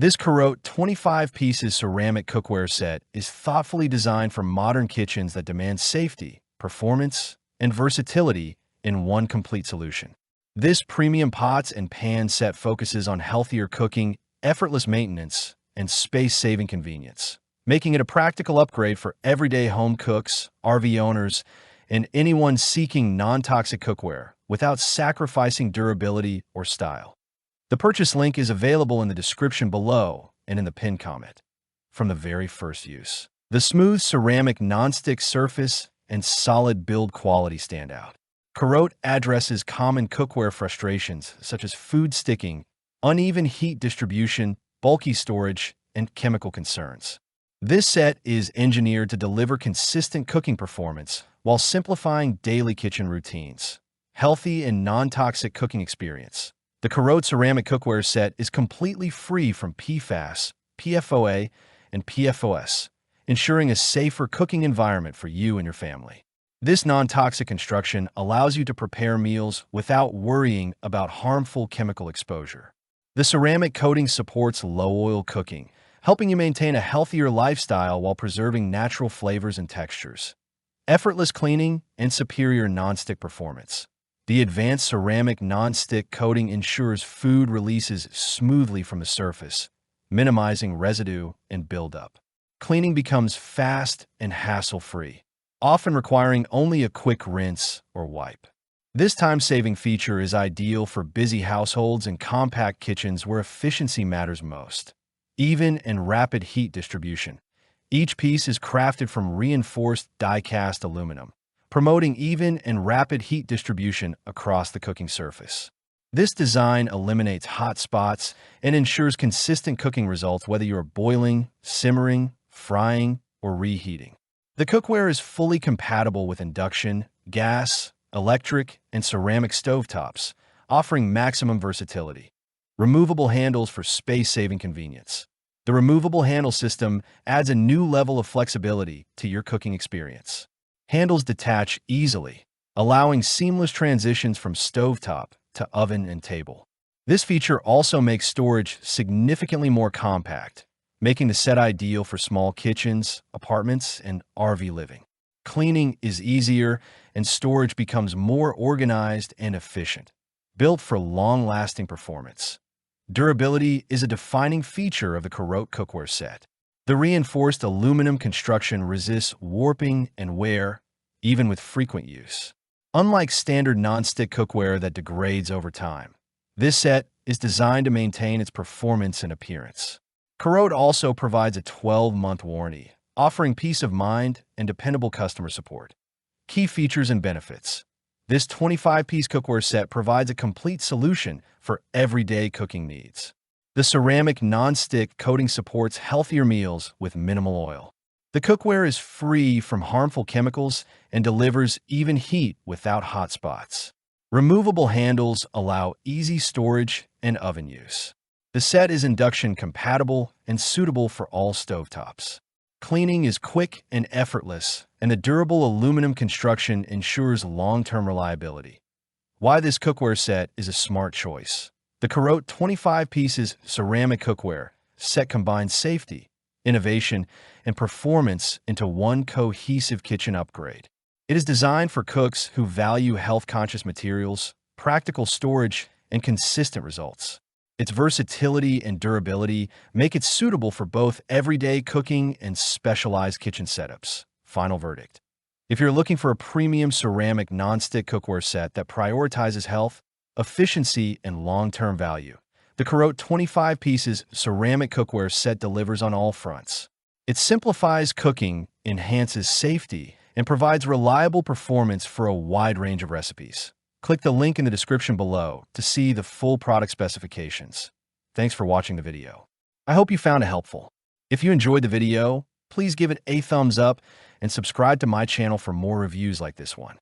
This Carote 25 pieces ceramic cookware set is thoughtfully designed for modern kitchens that demand safety, performance, and versatility in one complete solution. This premium pots and pan set focuses on healthier cooking, effortless maintenance, and space-saving convenience, making it a practical upgrade for everyday home cooks, RV owners, and anyone seeking non-toxic cookware without sacrificing durability or style. The purchase link is available in the description below and in the pinned comment. From the very first use, the smooth ceramic non-stick surface and solid build quality stand out. Carote addresses common cookware frustrations such as food sticking, uneven heat distribution, bulky storage, and chemical concerns. This set is engineered to deliver consistent cooking performance while simplifying daily kitchen routines. Healthy and non-toxic cooking experience. The Carote Ceramic Cookware Set is completely free from PFAS, PFOA, and PFOS, ensuring a safer cooking environment for you and your family. This non-toxic construction allows you to prepare meals without worrying about harmful chemical exposure. The ceramic coating supports low-oil cooking, helping you maintain a healthier lifestyle while preserving natural flavors and textures. Effortless cleaning and superior non-stick performance. The advanced ceramic non-stick coating ensures food releases smoothly from the surface, minimizing residue and buildup. Cleaning becomes fast and hassle-free, often requiring only a quick rinse or wipe. This time-saving feature is ideal for busy households and compact kitchens where efficiency matters most. Even and rapid heat distribution. Each piece is crafted from reinforced die-cast aluminum, promoting even and rapid heat distribution across the cooking surface. This design eliminates hot spots and ensures consistent cooking results whether you're boiling, simmering, frying, or reheating. The cookware is fully compatible with induction, gas, electric, and ceramic stovetops, offering maximum versatility. Removable handles for space-saving convenience. The removable handle system adds a new level of flexibility to your cooking experience. Handles detach easily, allowing seamless transitions from stovetop to oven and table. This feature also makes storage significantly more compact, making the set ideal for small kitchens, apartments, and RV living. Cleaning is easier, and storage becomes more organized and efficient, built for long-lasting performance. Durability is a defining feature of the Carote cookware set. The reinforced aluminum construction resists warping and wear, even with frequent use. Unlike standard non-stick cookware that degrades over time, this set is designed to maintain its performance and appearance. Carote also provides a 12-month warranty, offering peace of mind and dependable customer support. Key features and benefits. This 25-piece cookware set provides a complete solution for everyday cooking needs. The ceramic non-stick coating supports healthier meals with minimal oil. The cookware is free from harmful chemicals and delivers even heat without hot spots. Removable handles allow easy storage and oven use. The set is induction compatible and suitable for all stovetops. Cleaning is quick and effortless, and the durable aluminum construction ensures long-term reliability. Why this cookware set is a smart choice. The Carote 25 pieces ceramic cookware set combines safety, innovation, and performance into one cohesive kitchen upgrade. It is designed for cooks who value health-conscious materials, practical storage, and consistent results. Its versatility and durability make it suitable for both everyday cooking and specialized kitchen setups. Final verdict. If you're looking for a premium ceramic non-stick cookware set that prioritizes health, efficiency, and long-term value, the Carote 25 pieces ceramic cookware set delivers on all fronts. It simplifies cooking, enhances safety, and provides reliable performance for a wide range of recipes. Click the link in the description below to see the full product specifications. Thanks for watching the video. I hope you found it helpful. If you enjoyed the video, please give it a thumbs up and subscribe to my channel for more reviews like this one.